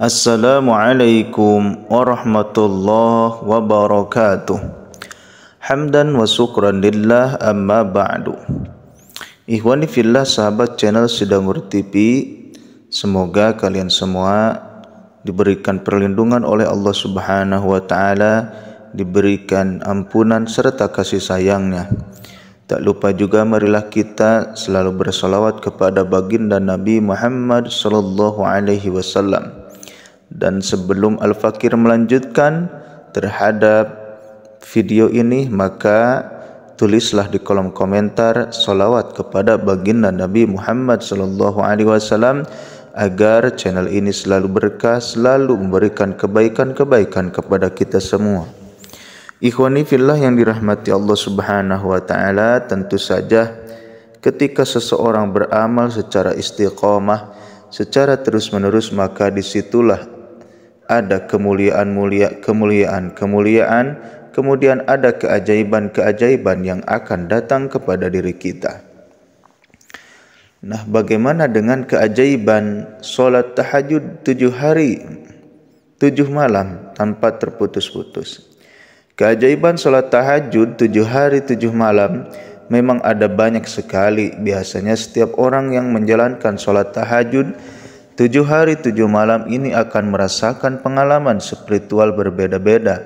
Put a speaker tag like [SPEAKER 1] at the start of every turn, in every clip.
[SPEAKER 1] Assalamualaikum warahmatullahi wabarakatuh. Hamdan wa syukran lillah amma ba'du. Ikhwani fillah, sahabat channel Sidangur TV, semoga kalian semua diberikan perlindungan oleh Allah Subhanahu wa taala, diberikan ampunan serta kasih sayangnya. Tak lupa juga marilah kita selalu bersalawat kepada baginda Nabi Muhammad sallallahu alaihi wasallam. Dan sebelum Al-Fakir melanjutkan terhadap video ini, maka tulislah di kolom komentar salawat kepada baginda Nabi Muhammad sallallahu alaihi wasallam agar channel ini selalu berkah, selalu memberikan kebaikan-kebaikan kepada kita semua. Ikhwani fillah yang dirahmati Allah Subhanahu wa taala, tentu saja ketika seseorang beramal secara istiqamah, secara terus-menerus, maka disitulah ada kemuliaan, kemudian ada keajaiban yang akan datang kepada diri kita. Nah, bagaimana dengan keajaiban solat tahajud 7 hari 7 malam tanpa terputus-putus? Keajaiban solat tahajud 7 hari 7 malam memang ada banyak sekali. Biasanya setiap orang yang menjalankan solat tahajud 7 hari 7 malam ini akan merasakan pengalaman spiritual berbeda-beda,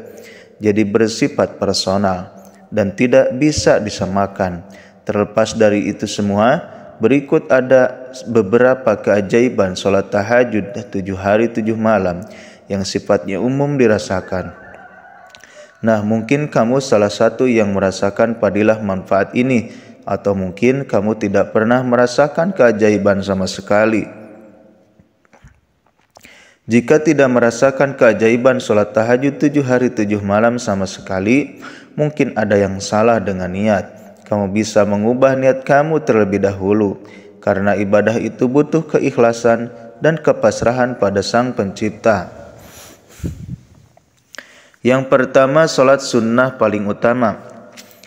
[SPEAKER 1] jadi bersifat personal dan tidak bisa disamakan. Terlepas dari itu semua, berikut ada beberapa keajaiban solat tahajud 7 hari 7 malam yang sifatnya umum dirasakan. Nah, mungkin kamu salah satu yang merasakan fadilah manfaat ini, atau mungkin kamu tidak pernah merasakan keajaiban sama sekali. Jika tidak merasakan keajaiban solat tahajud 7 hari 7 malam sama sekali, mungkin ada yang salah dengan niat. Kamu bisa mengubah niat kamu terlebih dahulu, karena ibadah itu butuh keikhlasan dan kepasrahan pada Sang Pencipta. Yang pertama, solat sunnah paling utama.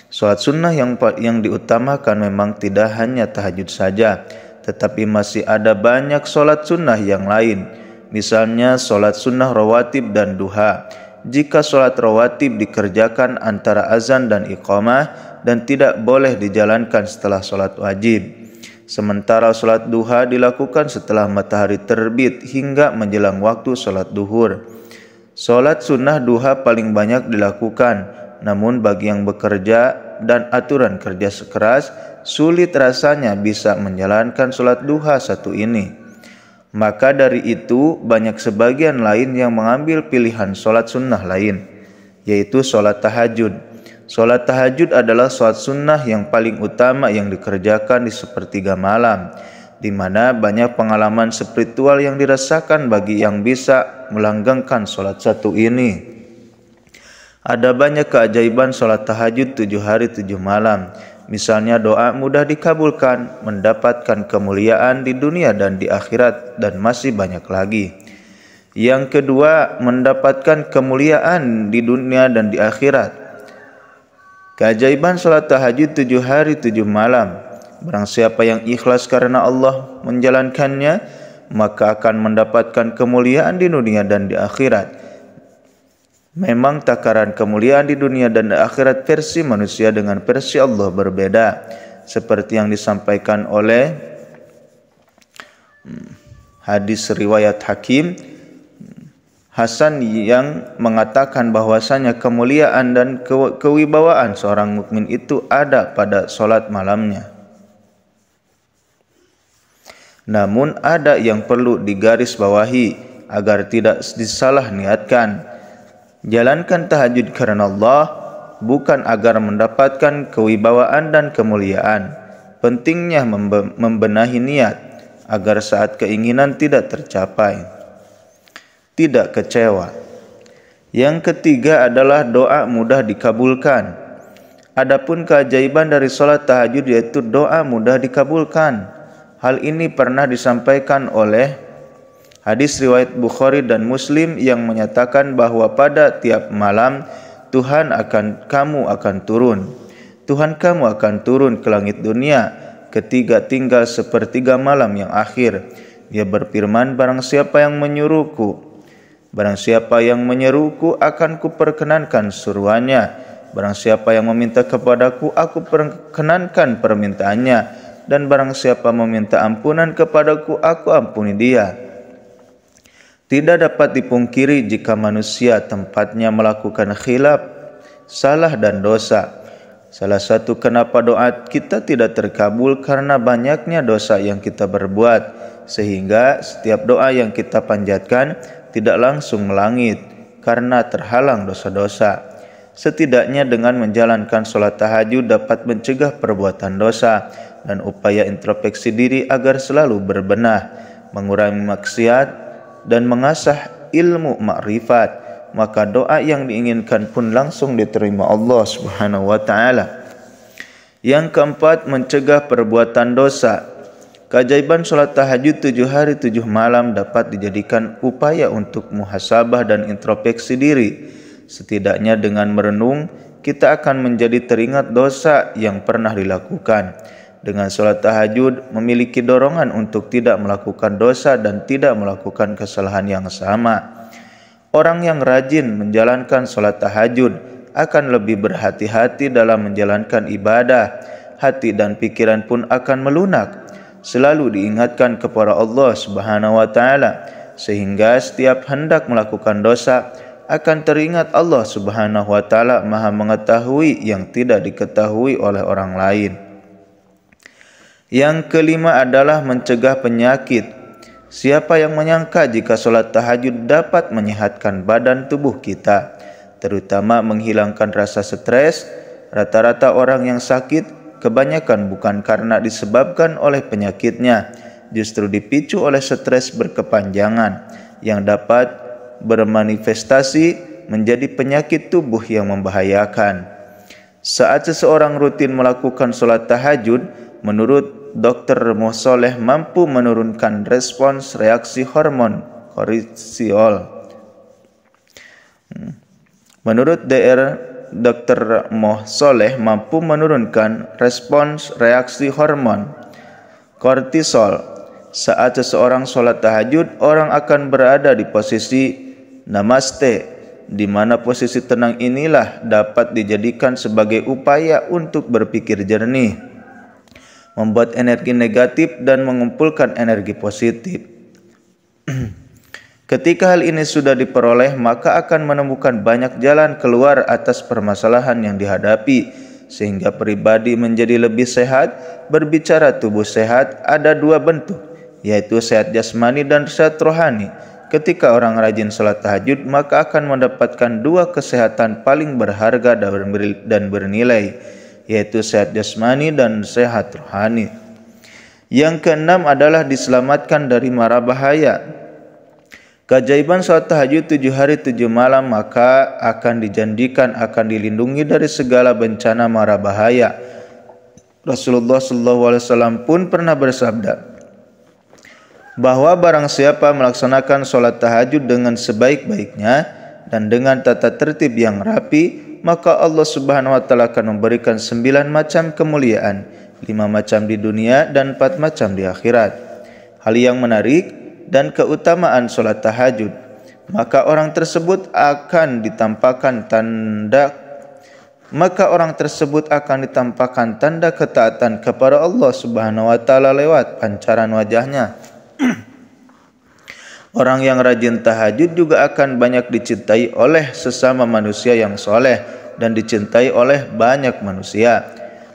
[SPEAKER 1] Solat sunnah yang diutamakan memang tidak hanya tahajud saja, tetapi masih ada banyak solat sunnah yang lain. Misalnya solat sunnah rawatib dan duha. Jika solat rawatib dikerjakan antara azan dan iqamah dan tidak boleh dijalankan setelah solat wajib. Sementara solat duha dilakukan setelah matahari terbit hingga menjelang waktu solat duhur. Solat sunnah duha paling banyak dilakukan, namun bagi yang bekerja dan aturan kerja sekeras, sulit rasanya bisa menjalankan solat duha satu ini. Maka dari itu banyak sebagian lain yang mengambil pilihan solat sunnah lain, yaitu solat tahajud. Solat tahajud adalah solat sunnah yang paling utama yang dikerjakan di sepertiga malam, di mana banyak pengalaman spiritual yang dirasakan bagi yang bisa melanggengkan solat satu ini. Ada banyak keajaiban solat tahajud 7 hari 7 malam. Misalnya doa mudah dikabulkan, mendapatkan kemuliaan di dunia dan di akhirat, dan masih banyak lagi. Yang kedua, mendapatkan kemuliaan di dunia dan di akhirat. Keajaiban solat tahajud 7 hari 7 malam. Barang siapa yang ikhlas karena Allah menjalankannya, maka akan mendapatkan kemuliaan di dunia dan di akhirat. Memang takaran kemuliaan di dunia dan di akhirat versi manusia dengan versi Allah berbeda, seperti yang disampaikan oleh hadis riwayat Hakim Hasan yang mengatakan bahwasanya kemuliaan dan kewibawaan seorang mukmin itu ada pada solat malamnya. Namun ada yang perlu digarisbawahi agar tidak disalah niatkan. Jalankan tahajud karena Allah, bukan agar mendapatkan kewibawaan dan kemuliaan. Pentingnya membenahi niat agar saat keinginan tidak tercapai, tidak kecewa. Yang ketiga adalah doa mudah dikabulkan. Adapun keajaiban dari salat tahajud yaitu doa mudah dikabulkan. Hal ini pernah disampaikan oleh hadis riwayat Bukhari dan Muslim yang menyatakan bahwa pada tiap malam Tuhan kamu akan turun ke langit dunia ketika tinggal sepertiga malam yang akhir. Dia berfirman, barang siapa yang menyuruhku Barang siapa yang menyeruku, akan kuperkenankan suruhannya. Barang siapa yang meminta kepadaku, aku perkenankan permintaannya. Dan barang siapa meminta ampunan kepadaku, aku ampuni dia. Tidak dapat dipungkiri jika manusia tempatnya melakukan khilaf, salah dan dosa. Salah satu kenapa doa kita tidak terkabul karena banyaknya dosa yang kita berbuat, sehingga setiap doa yang kita panjatkan tidak langsung melangit karena terhalang dosa-dosa. Setidaknya dengan menjalankan sholat tahajud dapat mencegah perbuatan dosa dan upaya introspeksi diri agar selalu berbenah, mengurangi maksiat dan mengasah ilmu makrifat, maka doa yang diinginkan pun langsung diterima Allah Subhanahu wa taala. Yang keempat, mencegah perbuatan dosa. Keajaiban sholat tahajud 7 hari 7 malam dapat dijadikan upaya untuk muhasabah dan introspeksi diri. Setidaknya dengan merenung, kita akan menjadi teringat dosa yang pernah dilakukan. Dengan sholat tahajud memiliki dorongan untuk tidak melakukan dosa dan tidak melakukan kesalahan yang sama. Orang yang rajin menjalankan sholat tahajud akan lebih berhati-hati dalam menjalankan ibadah. Hati dan pikiran pun akan melunak, selalu diingatkan kepada Allah Subhanahu wa taala, sehingga setiap hendak melakukan dosa akan teringat Allah Subhanahu wa taala Maha mengetahui yang tidak diketahui oleh orang lain. Yang kelima adalah mencegah penyakit. Siapa yang menyangka jika sholat tahajud dapat menyehatkan badan tubuh kita, terutama menghilangkan rasa stres? Rata-rata orang yang sakit kebanyakan bukan karena disebabkan oleh penyakitnya, justru dipicu oleh stres berkepanjangan yang dapat bermanifestasi menjadi penyakit tubuh yang membahayakan. Saat seseorang rutin melakukan sholat tahajud, menurut Dr. Mosoleh mampu menurunkan respons reaksi hormon kortisol. Menurut Dr. Mosoleh mampu menurunkan respons reaksi hormon kortisol. Saat seseorang sholat tahajud, orang akan berada di posisi namaste, di mana posisi tenang inilah dapat dijadikan sebagai upaya untuk berpikir jernih, membuat energi negatif dan mengumpulkan energi positif. Ketika hal ini sudah diperoleh, maka akan menemukan banyak jalan keluar atas permasalahan yang dihadapi, sehingga pribadi menjadi lebih sehat. Berbicara tubuh sehat, ada 2 bentuk, yaitu sehat jasmani dan sehat rohani. Ketika orang rajin sholat tahajud, maka akan mendapatkan 2 kesehatan paling berharga dan bernilai, yaitu sehat jasmani dan sehat rohani. Yang keenam adalah diselamatkan dari mara bahaya. Keajaiban sholat tahajud 7 hari 7 malam maka akan dijanjikan akan dilindungi dari segala bencana mara bahaya. Rasulullah SAW pun pernah bersabda bahwa barang siapa melaksanakan sholat tahajud dengan sebaik-baiknya dan dengan tata tertib yang rapi, maka Allah Subhanahu wa taala akan memberikan 9 macam kemuliaan, 5 macam di dunia dan 4 macam di akhirat. Hal yang menarik dan keutamaan sholat tahajud, maka orang tersebut akan ditampakkan tanda ketaatan kepada Allah Subhanahu wa taala lewat pancaran wajahnya. Orang yang rajin tahajud juga akan banyak dicintai oleh sesama manusia yang soleh dan dicintai oleh banyak manusia.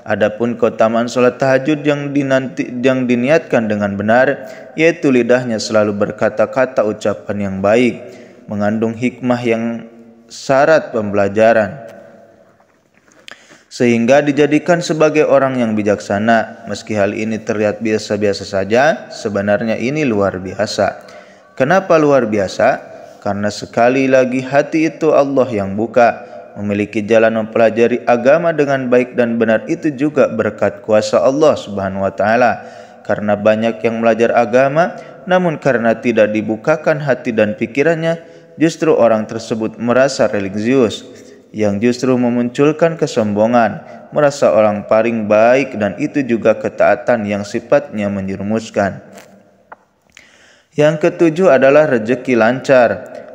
[SPEAKER 1] Adapun keutamaan sholat tahajud yang diniatkan dengan benar, yaitu lidahnya selalu berkata-kata ucapan yang baik, mengandung hikmah yang syarat pembelajaran, sehingga dijadikan sebagai orang yang bijaksana. Meski hal ini terlihat biasa-biasa saja, sebenarnya ini luar biasa. Kenapa luar biasa? Karena sekali lagi hati itu Allah yang buka. Memiliki jalan mempelajari agama dengan baik dan benar itu juga berkat kuasa Allah Subhanahu wa taala. Karena banyak yang belajar agama, namun karena tidak dibukakan hati dan pikirannya, justru orang tersebut merasa religius, yang justru memunculkan kesombongan, merasa orang paling baik, dan itu juga ketaatan yang sifatnya menjerumuskan. Yang ketujuh adalah rezeki lancar.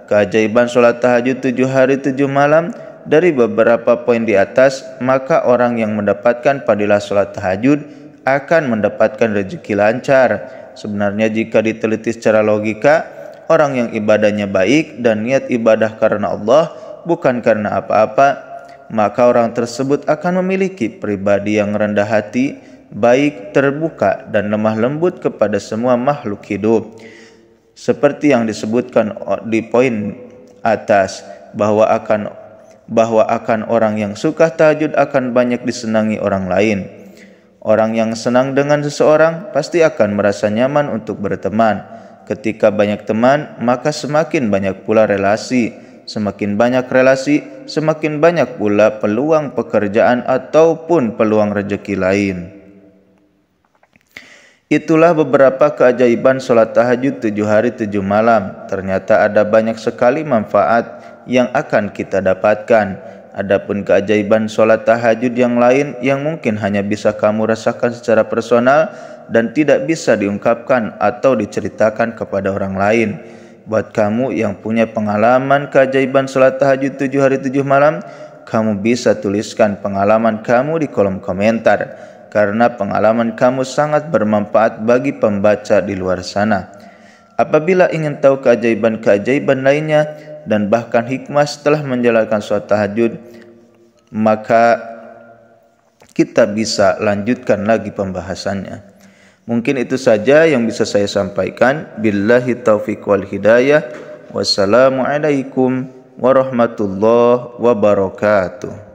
[SPEAKER 1] keajaiban sholat tahajud 7 hari 7 malam dari beberapa poin di atas, maka orang yang mendapatkan fadilah sholat tahajud akan mendapatkan rezeki lancar. Sebenarnya jika diteliti secara logika, orang yang ibadahnya baik dan niat ibadah karena Allah bukan karena apa-apa, maka orang tersebut akan memiliki pribadi yang rendah hati, baik, terbuka, dan lemah lembut kepada semua makhluk hidup. Seperti yang disebutkan di poin atas, bahwa akan orang yang suka tahajud akan banyak disenangi orang lain. Orang yang senang dengan seseorang pasti akan merasa nyaman untuk berteman. Ketika banyak teman, maka semakin banyak pula relasi. Semakin banyak relasi, semakin banyak pula peluang pekerjaan ataupun peluang rezeki lain. Itulah beberapa keajaiban sholat tahajud 7 hari 7 malam. Ternyata ada banyak sekali manfaat yang akan kita dapatkan. Adapun keajaiban sholat tahajud yang lain yang mungkin hanya bisa kamu rasakan secara personal dan tidak bisa diungkapkan atau diceritakan kepada orang lain. Buat kamu yang punya pengalaman keajaiban sholat tahajud 7 hari 7 malam, kamu bisa tuliskan pengalaman kamu di kolom komentar, karena pengalaman kamu sangat bermanfaat bagi pembaca di luar sana. Apabila ingin tahu keajaiban-keajaiban lainnya dan bahkan hikmah setelah menjalankan sholat tahajud, maka kita bisa lanjutkan lagi pembahasannya. Mungkin itu saja yang bisa saya sampaikan. Billahi taufiq wal hidayah. Wassalamualaikum warahmatullahi wabarakatuh.